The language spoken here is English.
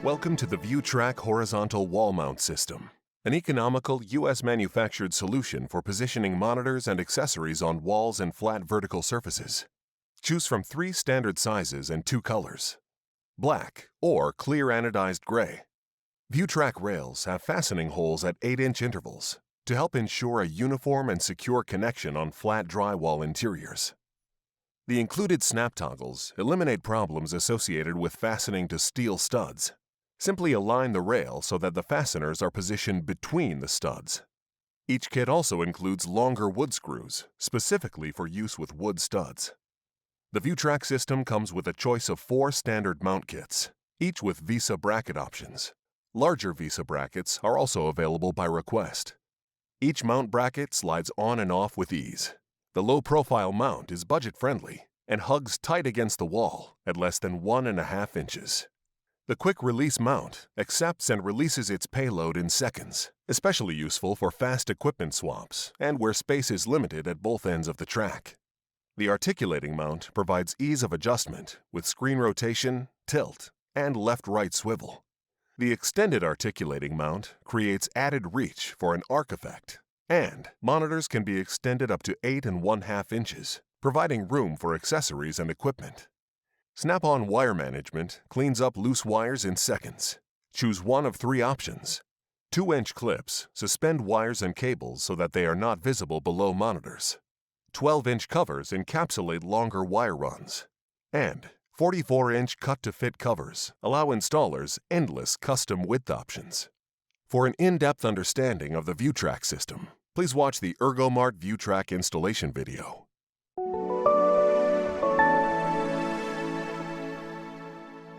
Welcome to the ViewTrack horizontal wall mount system, an economical U.S.-manufactured solution for positioning monitors and accessories on walls and flat vertical surfaces. Choose from 3 standard sizes and 2 colors: black or clear anodized gray. ViewTrack rails have fastening holes at 8-inch intervals to help ensure a uniform and secure connection on flat drywall interiors. The included snap toggles eliminate problems associated with fastening to steel studs. Simply align the rail so that the fasteners are positioned between the studs. Each kit also includes longer wood screws, specifically for use with wood studs. The ViewTrack system comes with a choice of 4 standard mount kits, each with VISA bracket options. Larger VISA brackets are also available by request. Each mount bracket slides on and off with ease. The low-profile mount is budget-friendly and hugs tight against the wall at less than 1.5 inches. The quick-release mount accepts and releases its payload in seconds, especially useful for fast equipment swaps and where space is limited at both ends of the track. The articulating mount provides ease of adjustment with screen rotation, tilt, and left-right swivel. The extended articulating mount creates added reach for an arc effect, and monitors can be extended up to 8.5 inches, providing room for accessories and equipment. Snap-on wire management cleans up loose wires in seconds. Choose one of 3 options. 2-inch clips suspend wires and cables so that they are not visible below monitors. 12-inch covers encapsulate longer wire runs. And 44-inch cut-to-fit covers allow installers endless custom width options. For an in-depth understanding of the ViewTrack system, please watch the ErgoMart ViewTrack installation video.